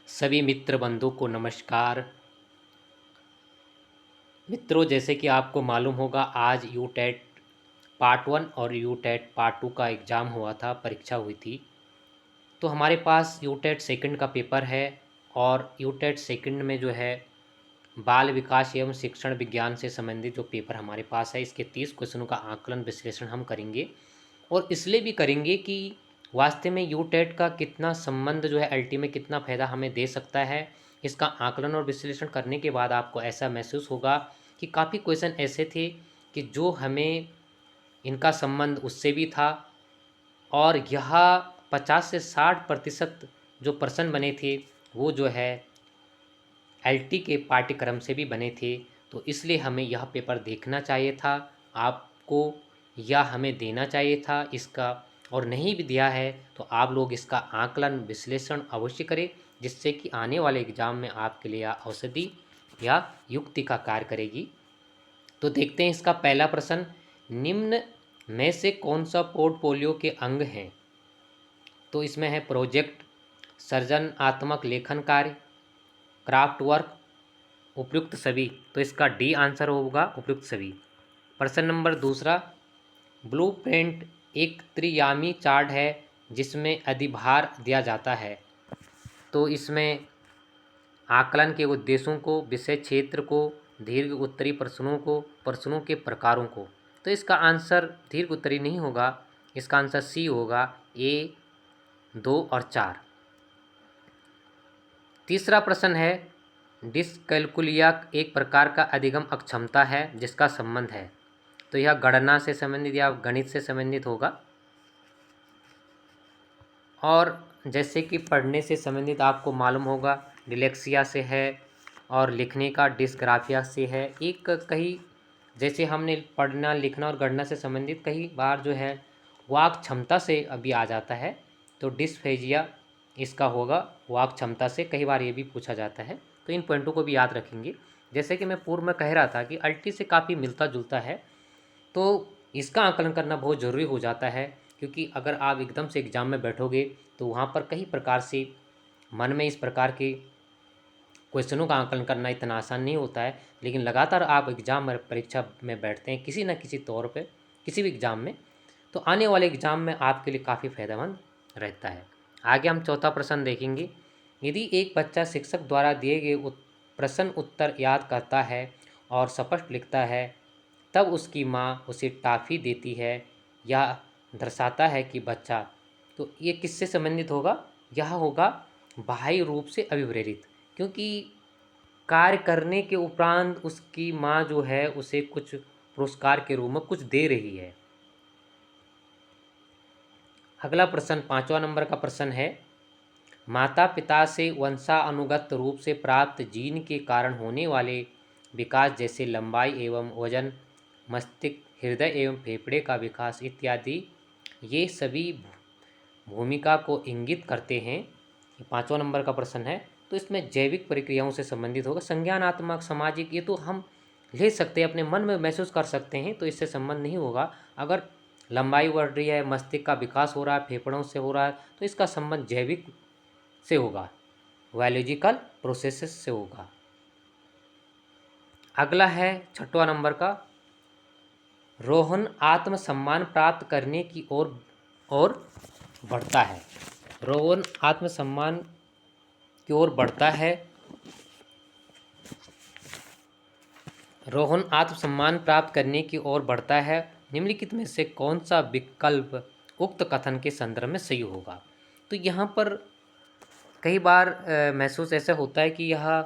सभी मित्र बंधु को नमस्कार। मित्रों, जैसे कि आपको मालूम होगा, आज यूटेट पार्ट 1 और यूटेट पार्ट 2 का एग्ज़ाम हुआ था, परीक्षा हुई थी। तो हमारे पास यूटेट सेकंड का पेपर है और यूटेट सेकंड में जो है बाल विकास एवं शिक्षण विज्ञान से संबंधित जो पेपर हमारे पास है, इसके 30 क्वेश्चनों का आकलन विश्लेषण हम करेंगे। और इसलिए भी करेंगे कि वास्तव में यूटेट का कितना संबंध जो है एलटी में कितना फ़ायदा हमें दे सकता है। इसका आकलन और विश्लेषण करने के बाद आपको ऐसा महसूस होगा कि काफ़ी क्वेश्चन ऐसे थे कि जो हमें इनका संबंध उससे भी था, और यह 50 से 60% जो प्रश्न बने थे वो जो है एलटी के पाठ्यक्रम से भी बने थे। तो इसलिए हमें यह पेपर देखना चाहिए था आपको, या हमें देना चाहिए था इसका। और नहीं भी दिया है तो आप लोग इसका आकलन विश्लेषण अवश्य करें, जिससे कि आने वाले एग्ज़ाम में आपके लिए यह औषधि या युक्ति का कार्य करेगी। तो देखते हैं इसका पहला प्रश्न, निम्न में से कौन सा पोर्टफोलियो के अंग हैं? तो इसमें है प्रोजेक्ट, सृजनात्मक लेखन कार्य, क्राफ्ट वर्क, उपयुक्त सभी। तो इसका डी आंसर होगा, उपयुक्त सभी। प्रश्न नंबर दूसरा, ब्लूप्रिंट एक त्रियामी चार्ट है जिसमें अधिभार दिया जाता है। तो इसमें आकलन के उद्देश्यों को, विषय क्षेत्र को, दीर्घ उत्तरी प्रश्नों को, प्रश्नों के प्रकारों को। तो इसका आंसर दीर्घ उत्तरी नहीं होगा, इसका आंसर सी होगा, ए, 2 और 4। तीसरा प्रश्न है, डिसकैलकुलिया एक प्रकार का अधिगम अक्षमता है जिसका संबंध है। तो यह गणना से संबंधित या गणित से संबंधित होगा। और जैसे कि पढ़ने से संबंधित आपको मालूम होगा, डिलेक्सिया से है, और लिखने का डिस्ग्राफिया से है। एक कहीं जैसे हमने पढ़ना, लिखना और गणना से संबंधित कई बार जो है वाक क्षमता से अभी आ जाता है। तो डिस्फेजिया इसका होगा, वाक क्षमता से कई बार ये भी पूछा जाता है। तो इन पॉइंटों को भी याद रखेंगे। जैसे कि मैं पूर्व में कह रहा था कि अल्टी से काफ़ी मिलता जुलता है, तो इसका आकलन करना बहुत ज़रूरी हो जाता है। क्योंकि अगर आप एकदम से एग्ज़ाम में बैठोगे तो वहाँ पर कई प्रकार से मन में इस प्रकार के क्वेश्चनों का आकलन करना इतना आसान नहीं होता है। लेकिन लगातार आप एग्ज़ाम में, परीक्षा में बैठते हैं किसी न किसी तौर पे, किसी भी एग्ज़ाम में, तो आने वाले एग्ज़ाम में आपके लिए काफ़ी फ़ायदेमंद रहता है। आगे हम चौथा प्रश्न देखेंगे। यदि एक बच्चा शिक्षक द्वारा दिए गए प्रश्न उत्तर याद करता है और स्पष्ट लिखता है, तब उसकी माँ उसे टॉफ़ी देती है या दर्शाता है कि बच्चा, तो ये किससे संबंधित होगा? यह होगा बाह्य रूप से अभिप्रेरित। क्योंकि कार्य करने के उपरांत उसकी माँ जो है उसे कुछ पुरस्कार के रूप में कुछ दे रही है। अगला प्रश्न 5वां नंबर का प्रश्न है, माता पिता से वंशानुगत रूप से प्राप्त जीन के कारण होने वाले विकास जैसे लंबाई एवं वजन, मस्तिष्क, हृदय एवं फेफड़े का विकास इत्यादि, ये सभी भूमिका को इंगित करते हैं। ये 5वां नंबर का प्रश्न है। तो इसमें जैविक प्रक्रियाओं से संबंधित होगा। संज्ञानात्मक, सामाजिक, ये तो हम ले सकते हैं, अपने मन में महसूस कर सकते हैं, तो इससे संबंध नहीं होगा। अगर लंबाई बढ़ रही है, मस्तिष्क का विकास हो रहा है, फेफड़ों से हो रहा है, तो इसका संबंध जैविक से होगा, बायोलॉजिकल प्रोसेसेस से होगा। अगला है 6वां नंबर का, रोहन आत्मसम्मान प्राप्त करने की ओर बढ़ता है। रोहन आत्मसम्मान की ओर बढ़ता है। रोहन आत्मसम्मान प्राप्त करने की ओर बढ़ता है। निम्नलिखित में से कौन सा विकल्प उक्त कथन के संदर्भ में सही होगा? तो यहाँ पर कई बार महसूस ऐसा होता है कि यह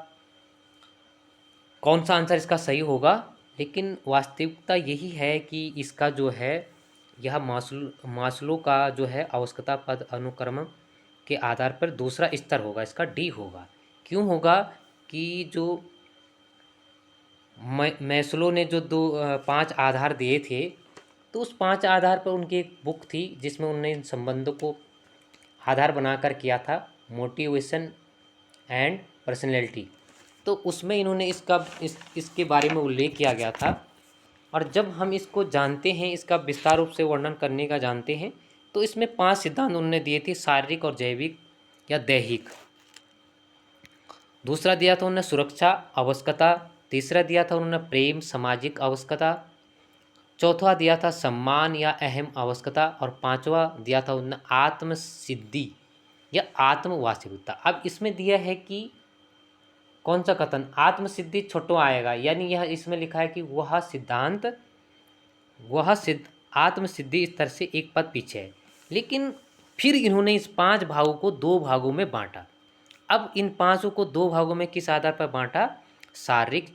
कौन सा आंसर इसका सही होगा, लेकिन वास्तविकता यही है कि इसका जो है यह मास्लो का जो है आवश्यकता पद अनुक्रम के आधार पर दूसरा स्तर होगा, इसका डी होगा। क्यों होगा? कि जो मैस्लो ने जो 5 आधार दिए थे, तो उस 5 आधार पर उनकी एक बुक थी जिसमें उन्होंने इन संबंधों को आधार बनाकर किया था, मोटिवेशन एंड पर्सनैलिटी। तो उसमें इन्होंने इसके बारे में उल्लेख किया गया था। और जब हम इसको जानते हैं, इसका विस्तार रूप से वर्णन करने का जानते हैं, तो इसमें 5 सिद्धांत उन्होंने दिए थे, शारीरिक और जैविक या दैहिक। दूसरा दिया था उन्होंने सुरक्षा आवश्यकता, तीसरा दिया था उन्होंने प्रेम सामाजिक आवश्यकता, चौथा दिया था सम्मान या अहम आवश्यकता, और पांचवा दिया था उन्होंने आत्म सिद्धि या आत्म वास्तविकता। अब इसमें दिया है कि कौन सा कथन आत्म सिद्धि छोटो आएगा, यानी यह इसमें लिखा है कि वह सिद्धांत वह सिद्ध आत्म सिद्धि स्तर से एक पद पीछे है। लेकिन फिर इन्होंने इस 5 भागों को 2 भागों में बांटा। अब इन पांचों को 2 भागों में किस आधार पर बांटा? शारीरिक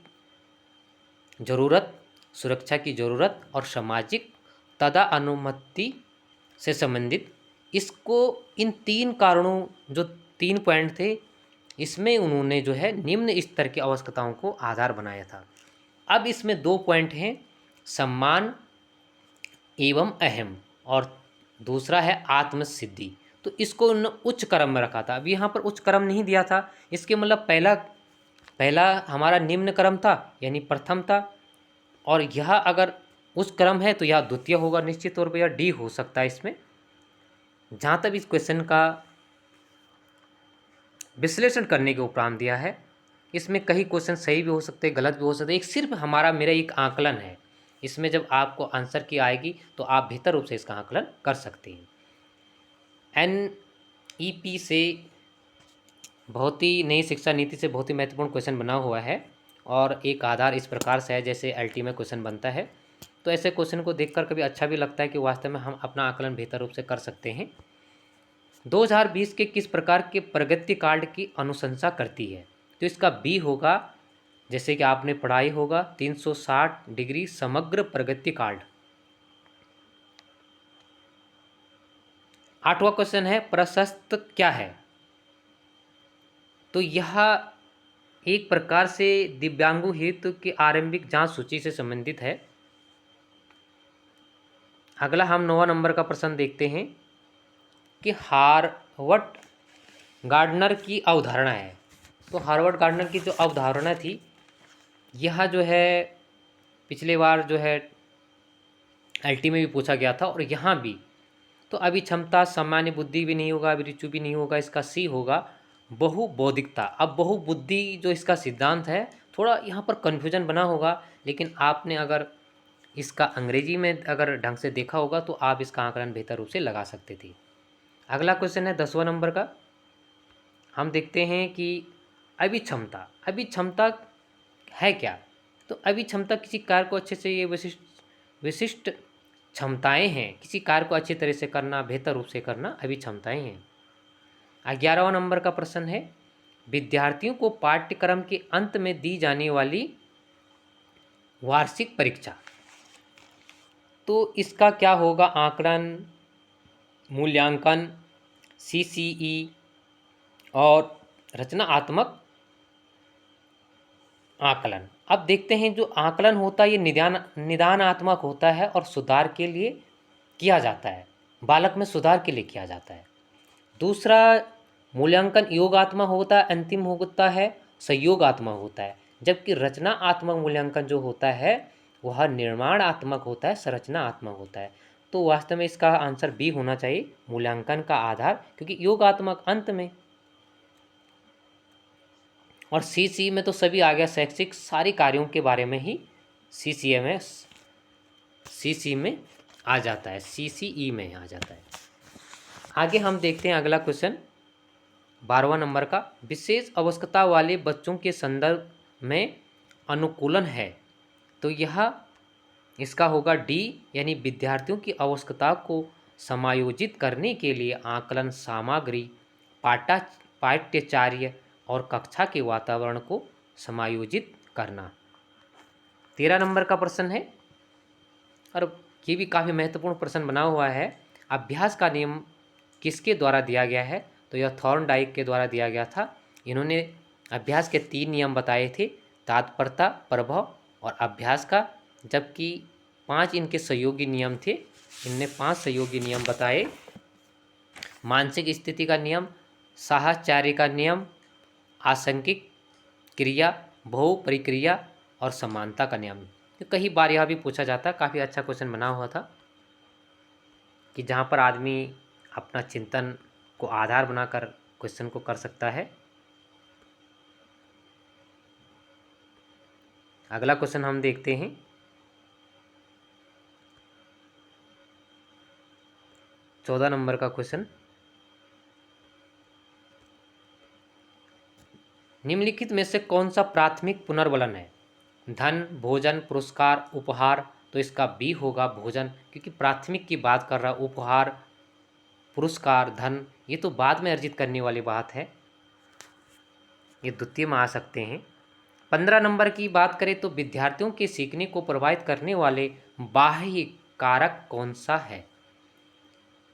जरूरत, सुरक्षा की जरूरत और सामाजिक तदा अनुमति से संबंधित। इसको इन 3 कारणों, जो 3 पॉइंट थे, इसमें उन्होंने जो है निम्न स्तर की आवश्यकताओं को आधार बनाया था। अब इसमें 2 पॉइंट हैं, सम्मान एवं अहम, और दूसरा है आत्मसिद्धि। तो इसको उन्होंने उच्च क्रम में रखा था। अब यहाँ पर उच्च क्रम नहीं दिया था, इसके मतलब पहला हमारा निम्न क्रम था यानी प्रथम था, और यह अगर उच्च क्रम है तो यह द्वितीय होगा, निश्चित तौर पर यह डी हो सकता है इसमें। जहाँ तक इस क्वेश्चन का विश्लेषण करने के उपरांत दिया है, इसमें कई क्वेश्चन सही भी हो सकते हैं, गलत भी हो सकते हैं। एक सिर्फ मेरा एक आकलन है, इसमें जब आपको आंसर की आएगी तो आप बेहतर रूप से इसका आकलन कर सकते हैं। NEP से बहुत ही नई शिक्षा नीति से बहुत ही महत्वपूर्ण क्वेश्चन बना हुआ है, और एक आधार इस प्रकार से है जैसे LT में क्वेश्चन बनता है। तो ऐसे क्वेश्चन को देखकर कभी अच्छा भी लगता है कि वास्तव में हम अपना आकलन बेहतर रूप से कर सकते हैं। 2020 के किस प्रकार के प्रगति कार्ड की अनुशंसा करती है? तो इसका बी होगा, जैसे कि आपने पढ़ाई होगा, 360 डिग्री समग्र प्रगति कार्ड। 8वां क्वेश्चन है प्रशस्त क्या है? तो यह एक प्रकार से दिव्यांगों हेतु की आरंभिक जांच सूची से संबंधित है। अगला हम 9वां नंबर का प्रश्न देखते हैं कि हार्वर्ड गार्डनर की अवधारणा है। तो हार्वर्ड गार्डनर की जो अवधारणा थी, यह जो है पिछले बार जो है LT में भी पूछा गया था, और यहाँ भी। तो अभी क्षमता सामान्य बुद्धि भी नहीं होगा, अभिरुचि भी नहीं होगा, इसका सी होगा बहुबौद्धिकता। अब बहुबुद्धि जो इसका सिद्धांत है, थोड़ा यहाँ पर कन्फ्यूजन बना होगा, लेकिन आपने अगर इसका अंग्रेजी में अगर ढंग से देखा होगा तो आप इसका आकलन बेहतर रूप से लगा सकते थे। अगला क्वेश्चन है 10वां नंबर का। हम देखते हैं कि अभिक्षमता है क्या? तो अभिक्षमता किसी कार्य को अच्छे से, ये विशिष्ट क्षमताएं हैं, किसी कार्य को अच्छी तरह से करना, बेहतर रूप से करना अभिक्षमताएं हैं। 11वां नंबर का प्रश्न है विद्यार्थियों को पाठ्यक्रम के अंत में दी जाने वाली वार्षिक परीक्षा। तो इसका क्या होगा आकलन, मूल्यांकन, CCE और रचनात्मक आकलन। अब देखते हैं जो आकलन होता है ये निदानात्मक होता है और सुधार के लिए किया जाता है, बालक में सुधार के लिए किया जाता है। दूसरा मूल्यांकन योगात्मक होता है, अंतिम होता है संयोगात्मक होता है। जबकि रचनात्मक मूल्यांकन जो होता है वह निर्माणात्मक होता है, संरचनात्मक होता है। तो वास्तव में इसका आंसर बी होना चाहिए, मूल्यांकन का आधार, क्योंकि योगात्मक अंत में, और CC में तो सभी आ गया, शैक्षिक सारे कार्यों के बारे में ही CC में आ जाता है, CCE में आ जाता है। आगे हम देखते हैं अगला क्वेश्चन 12वां नंबर का। विशेष आवश्यकता वाले बच्चों के संदर्भ में अनुकूलन है। तो यह इसका होगा डी, यानी विद्यार्थियों की आवश्यकता को समायोजित करने के लिए आकलन सामग्री, पाठ्यचर्या और कक्षा के वातावरण को समायोजित करना। 13 नंबर का प्रश्न है, और ये भी काफ़ी महत्वपूर्ण प्रश्न बना हुआ है। अभ्यास का नियम किसके द्वारा दिया गया है? तो यह थॉर्नडाइक के द्वारा दिया गया था। इन्होंने अभ्यास के 3 नियम बताए थे, तात्पर्यता, प्रभाव और अभ्यास का, जबकि 5 इनके सहयोगी नियम थे। इनने 5 सहयोगी नियम बताए। मानसिक स्थिति का नियम, साहचर्य का नियम, आसंगिक क्रिया, बहुपरिक्रिया और समानता का नियम। तो कई बार यह भी पूछा जाता है, काफ़ी अच्छा क्वेश्चन बना हुआ था कि जहाँ पर आदमी अपना चिंतन को आधार बनाकर क्वेश्चन को कर सकता है। अगला क्वेश्चन हम देखते हैं। चौदह नंबर का क्वेश्चन, निम्नलिखित में से कौन सा प्राथमिक पुनर्बलन है? धन, भोजन, पुरस्कार, उपहार। तो इसका बी होगा भोजन, क्योंकि प्राथमिक की बात कर रहा। उपहार, पुरस्कार, धन, ये तो बाद में अर्जित करने वाली बात है, ये द्वितीय में आ सकते हैं। 15 नंबर की बात करें तो विद्यार्थियों के सीखने को प्रभावित करने वाले बाह्य कारक कौन सा है?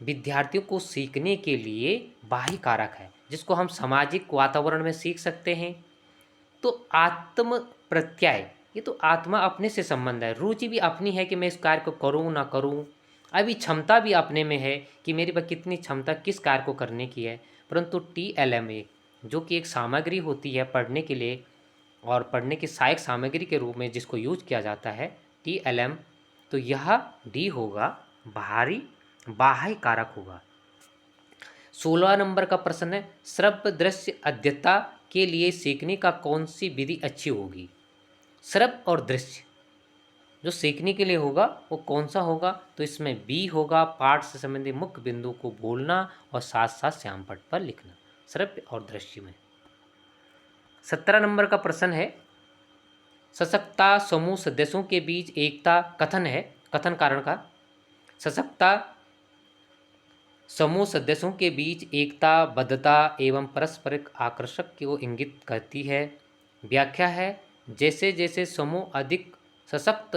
विद्यार्थियों को सीखने के लिए बाह्य कारक है, जिसको हम सामाजिक वातावरण में सीख सकते हैं। तो आत्म प्रत्यय, ये तो आत्मा अपने से संबंध है, रुचि भी अपनी है कि मैं इस कार्य को करूं ना करूं। अभी क्षमता भी अपने में है कि मेरे पास कितनी क्षमता किस कार्य को करने की है। परंतु TLMA जो कि एक सामग्री होती है पढ़ने के लिए और पढ़ने की सहायक सामग्री के रूप में जिसको यूज किया जाता है TLM, तो यह डी होगा, बाह्य कारक होगा। 16 नंबर का प्रश्न है, श्रव्य दृश्य अध्येता के लिए सीखने का कौन सी विधि अच्छी होगी? श्रव्य और दृश्य जो सीखने के लिए होगा वो कौन सा होगा? तो इसमें बी होगा, पाठ से संबंधित मुख्य बिंदु को बोलना और साथ साथ श्यामपट्ट पर लिखना, श्रव्य और दृश्य में। 17 नंबर का प्रश्न है, सशक्ता समूह सदस्यों के बीच एकता कथन है, कथन कारण का। सशक्ता समूह सदस्यों के बीच एकता, बद्धता एवं पारस्परिक आकर्षक को इंगित करती है। व्याख्या है, जैसे जैसे समूह अधिक सशक्त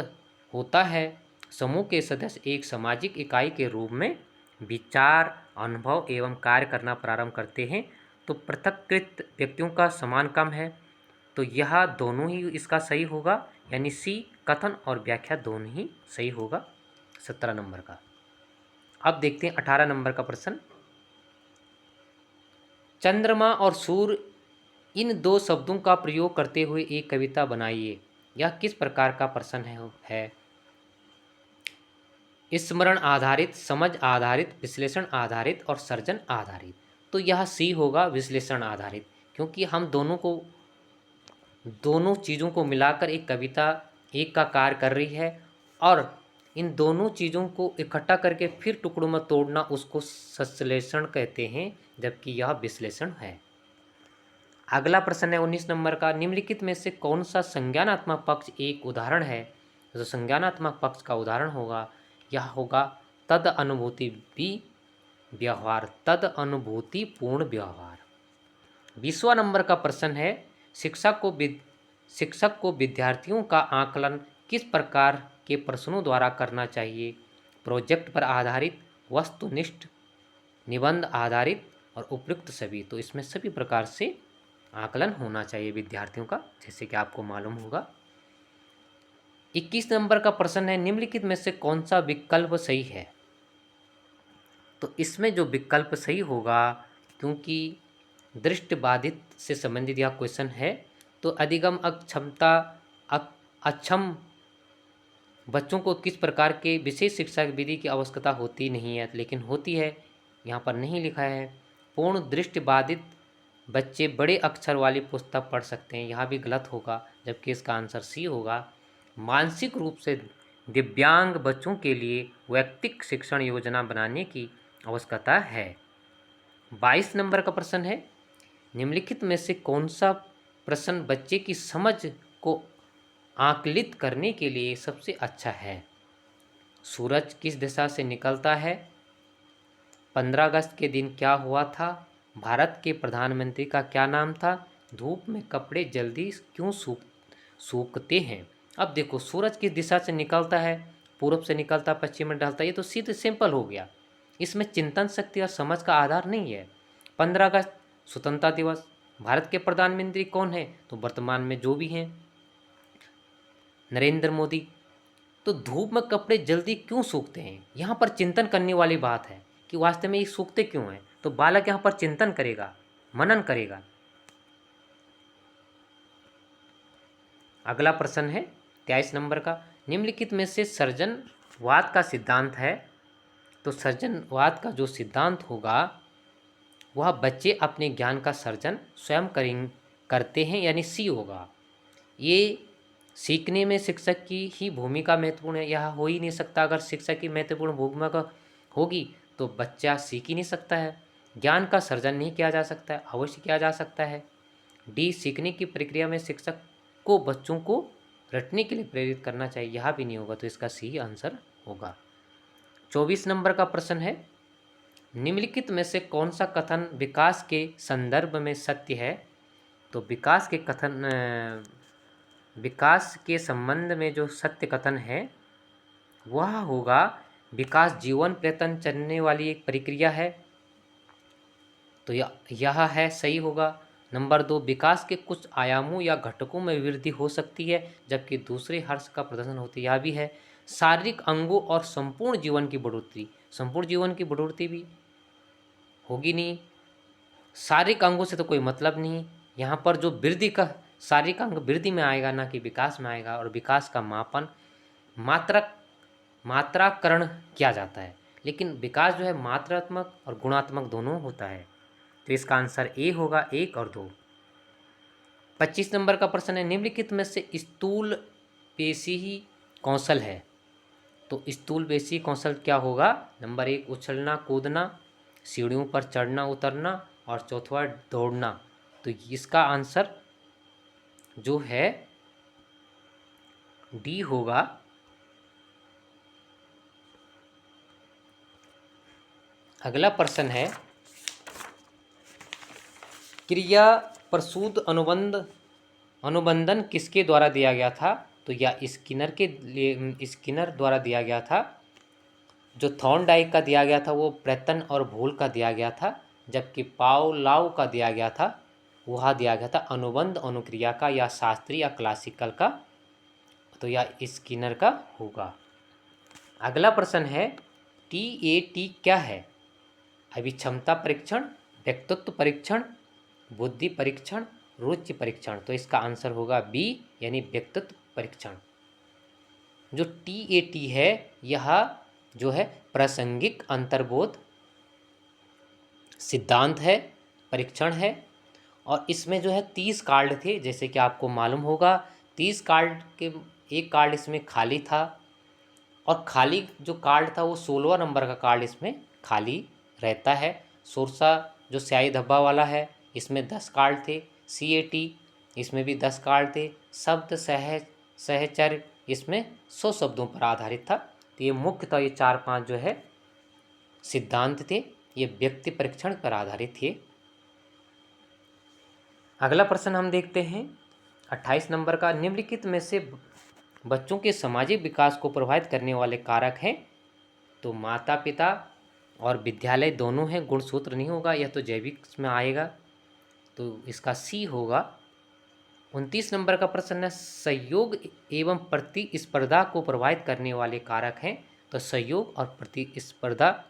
होता है, समूह के सदस्य एक सामाजिक इकाई के रूप में विचार, अनुभव एवं कार्य करना प्रारंभ करते हैं। तो पृथक्कृत व्यक्तियों का समान कम है, तो यह दोनों ही इसका सही होगा, यानी सी, कथन और व्याख्या दोनों ही सही होगा 17 नंबर का। अब देखते हैं 18 नंबर का प्रश्न, चंद्रमा और सूर्य इन दो शब्दों का प्रयोग करते हुए एक कविता बनाइए। यह किस प्रकार का प्रश्न है? स्मरण आधारित, समझ आधारित, विश्लेषण आधारित और सर्जन आधारित। तो यह सी होगा, विश्लेषण आधारित, क्योंकि हम दोनों चीज़ों को मिलाकर एक कविता एक का कार्य कर रही है और इन दोनों चीज़ों को इकट्ठा करके फिर टुकड़ों में तोड़ना उसको संश्लेषण कहते हैं, जबकि यह विश्लेषण है। अगला प्रश्न है 19 नंबर का, निम्नलिखित में से कौन सा संज्ञानात्मक पक्ष एक उदाहरण है? जो संज्ञानात्मक पक्ष का उदाहरण होगा यह होगा तद अनुभूति भी व्यवहार, तद अनुभूति पूर्ण व्यवहार। 20वां नंबर का प्रश्न है, शिक्षक को विद्यार्थियों का आकलन किस प्रकार के प्रश्नों द्वारा करना चाहिए? प्रोजेक्ट पर आधारित, वस्तुनिष्ठ, निबंध आधारित और उपयुक्त सभी। तो इसमें सभी प्रकार से आकलन होना चाहिए विद्यार्थियों का, जैसे कि आपको मालूम होगा। 21 नंबर का प्रश्न है, निम्नलिखित में से कौन सा विकल्प सही है? तो इसमें जो विकल्प सही होगा, क्योंकि दृष्टिबाधित से संबंधित यह क्वेश्चन है, तो अधिगम अक्षमता अक्षम बच्चों को किस प्रकार के विशेष शिक्षा विधि की आवश्यकता होती नहीं है, लेकिन होती है, यहाँ पर नहीं लिखा है। पूर्ण दृष्टिबाधित बच्चे बड़े अक्षर वाली पुस्तक पढ़ सकते हैं, यहाँ भी गलत होगा, जबकि इसका आंसर सी होगा। मानसिक रूप से दिव्यांग बच्चों के लिए वैयक्तिक शिक्षण योजना बनाने की आवश्यकता है। 22 नंबर का प्रश्न है, निम्नलिखित में से कौन सा प्रश्न बच्चे की समझ को आकलित करने के लिए सबसे अच्छा है? सूरज किस दिशा से निकलता है? 15 अगस्त के दिन क्या हुआ था? भारत के प्रधानमंत्री का क्या नाम था? धूप में कपड़े जल्दी क्यों सूखते हैं? अब देखो, सूरज किस दिशा से निकलता है? पूर्व से निकलता, पश्चिम में ढलता, ये तो सीधे सिंपल हो गया, इसमें चिंतन शक्ति और समझ का आधार नहीं है। 15 अगस्त स्वतंत्रता दिवस, भारत के प्रधानमंत्री कौन है? तो वर्तमान में जो भी हैं, नरेंद्र मोदी। तो धूप में कपड़े जल्दी क्यों सूखते हैं, यहाँ पर चिंतन करने वाली बात है कि वास्तव में ये सूखते क्यों हैं। तो बालक यहाँ पर चिंतन करेगा, मनन करेगा। अगला प्रश्न है 23 नंबर का, निम्नलिखित में से सर्जनवाद का सिद्धांत है। तो सर्जनवाद का जो सिद्धांत होगा वह बच्चे अपने ज्ञान का सर्जन स्वयं करते हैं, यानी सी होगा। ये सीखने में शिक्षक की ही भूमिका महत्वपूर्ण है, यह हो ही नहीं सकता। अगर शिक्षक की महत्वपूर्ण भूमिका होगी तो बच्चा सीख ही नहीं सकता है। ज्ञान का सृजन नहीं किया जा सकता है, अवश्य किया जा सकता है। डी, सीखने की प्रक्रिया में शिक्षक को बच्चों को रटने के लिए प्रेरित करना चाहिए, यह भी नहीं होगा, तो इसका सी आंसर होगा। 24 नंबर का प्रश्न है, निम्नलिखित में से कौन सा कथन विकास के संदर्भ में सत्य है? तो विकास के संबंध में जो सत्य कथन है वह होगा, विकास जीवन प्रयत्न चलने वाली एक प्रक्रिया है, तो यह है, सही होगा। नंबर 2, विकास के कुछ आयामों या घटकों में वृद्धि हो सकती है जबकि दूसरे हर्ष का प्रदर्शन होती है, यह भी है। शारीरिक अंगों और संपूर्ण जीवन की बढ़ोतरी, संपूर्ण जीवन की बढ़ोतरी भी होगी नहीं, शारीरिक अंगों से तो कोई मतलब नहीं। यहाँ पर जो वृद्धि का, शारीरिक अंग वृद्धि में आएगा ना कि विकास में आएगा, और विकास का मापन मात्राकरण किया जाता है, लेकिन विकास जो है मात्रात्मक और गुणात्मक दोनों होता है, तो इसका आंसर ए होगा, 1 और 2। 25 नंबर का प्रश्न है, निम्नलिखित में से स्थूल पेशी कौशल है? तो स्थूल पेशी कौशल क्या होगा? नंबर 1, उछलना कूदना, सीढ़ियों पर चढ़ना उतरना, और चौथा दौड़ना, तो इसका आंसर जो है डी होगा। अगला प्रश्न है, क्रिया प्रसूत अनुबंधन किसके द्वारा दिया गया था? तो यह स्किनर द्वारा दिया गया था। जो थॉर्नडाइक का दिया गया था वो प्रयत्न और भूल का दिया गया था, जबकि पावलोव का दिया गया था वह दिया गया था अनुबंध अनुक्रिया का, या शास्त्रीय या क्लासिकल का, तो यह स्किनर का होगा। अगला प्रश्न है, TAT क्या है? अभिक्षमता परीक्षण, व्यक्तित्व परीक्षण, बुद्धि परीक्षण, रुचि परीक्षण, तो इसका आंसर होगा बी, यानी व्यक्तित्व परीक्षण। जो TAT है यह जो है प्रासंगिक अंतर्बोध सिद्धांत है, परीक्षण है, और इसमें जो है 30 कार्ड थे, जैसे कि आपको मालूम होगा। 30 कार्ड के एक कार्ड इसमें खाली था, और खाली जो कार्ड था वो 16वां नंबर का कार्ड इसमें खाली रहता है। सोरसा जो स्याही धब्बा वाला है इसमें 10 कार्ड थे। CAT इसमें भी 10 कार्ड थे। शब्द सहचर्य इसमें 100 शब्दों पर आधारित था। तो ये मुख्य था, ये 4-5 जो है सिद्धांत थे, ये व्यक्ति परीक्षण पर आधारित थे। अगला प्रश्न हम देखते हैं 28 नंबर का, निम्नलिखित में से बच्चों के सामाजिक विकास को प्रभावित करने वाले कारक हैं? तो माता पिता और विद्यालय दोनों हैं, गुणसूत्र नहीं होगा, यह तो जैविक में आएगा, तो इसका सी होगा। 29 नंबर का प्रश्न है, सहयोग एवं प्रतिस्पर्धा को प्रभावित करने वाले कारक हैं? तो सहयोग और प्रतिस्पर्धा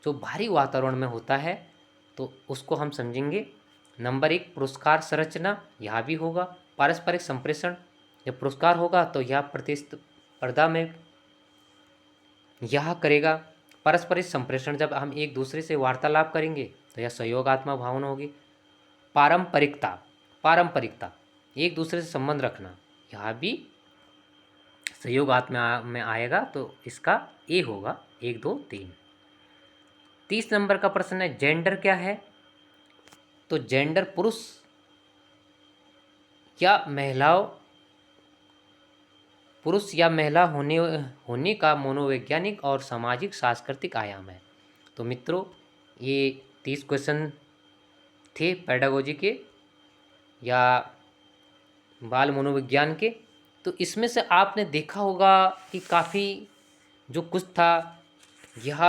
जो भारी वातावरण में होता है तो उसको हम समझेंगे। नंबर 1, पुरस्कार संरचना, यह भी होगा। पारस्परिक संप्रेषण, जब पुरस्कार होगा तो यह प्रतिस्पर्धा में यह करेगा। पारस्परिक संप्रेषण, जब हम एक दूसरे से वार्तालाप करेंगे तो यह सहयोगात्मक भावना होगी। पारंपरिकता, एक दूसरे से संबंध रखना, यह भी सहयोगात्मक में आएगा, तो इसका ए होगा, 1, 2, 3। 30 नंबर का प्रश्न है, जेंडर क्या है? तो जेंडर पुरुष या महिला होने का मनोवैज्ञानिक और सामाजिक सांस्कृतिक आयाम है। तो मित्रों, ये 30 क्वेश्चन थे पेडागोजी के या बाल मनोविज्ञान के। तो इसमें से आपने देखा होगा कि काफ़ी जो कुछ था यह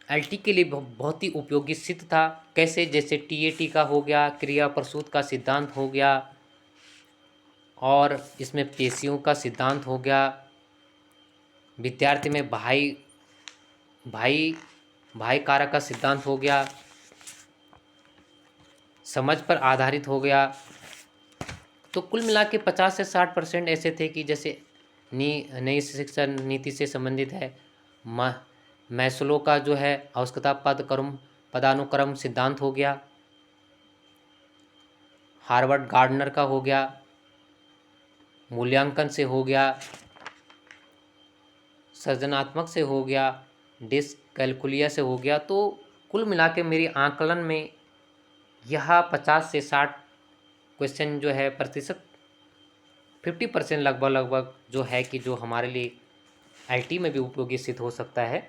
LT के लिए बहुत ही उपयोगी सिद्ध था। कैसे? जैसे TAT का हो गया, क्रिया प्रसूत का सिद्धांत हो गया, और इसमें पेशियों का सिद्धांत हो गया, विद्यार्थी में भाई कारक का सिद्धांत हो गया, समझ पर आधारित हो गया। तो कुल मिला के 50 से 60% ऐसे थे कि जैसे नई शिक्षा नीति से संबंधित है। मैस्लो का जो है आवश्यकता पदानुक्रम सिद्धांत हो गया, हार्वर्ड गार्डनर का हो गया, मूल्यांकन से हो गया, सृजनात्मक से हो गया, डिस्कैलकुलिया से हो गया। तो कुल मिला के मेरी आकलन में यह 50 से 60 क्वेश्चन जो है प्रतिशत 50% लगभग जो है कि जो हमारे लिए आईटी में भी उपयोगी सिद्ध हो सकता है।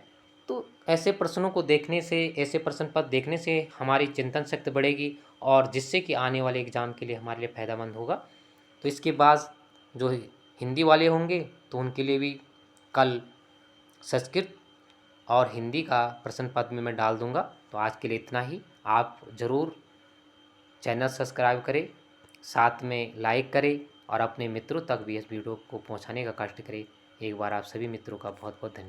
तो ऐसे प्रश्नों को देखने से, ऐसे प्रश्न पत्र देखने से हमारी चिंतन शक्ति बढ़ेगी और जिससे कि आने वाले एग्ज़ाम के लिए हमारे लिए फ़ायदेमंद होगा। तो इसके बाद जो हिंदी वाले होंगे तो उनके लिए भी कल संस्कृत और हिंदी का प्रश्न पत्र में मैं डाल दूंगा। तो आज के लिए इतना ही। आप ज़रूर चैनल सब्सक्राइब करें, साथ में लाइक करें और अपने मित्रों तक भी इस वीडियो को पहुंचाने का कष्ट करें। एक बार आप सभी मित्रों का बहुत बहुत धन्यवाद।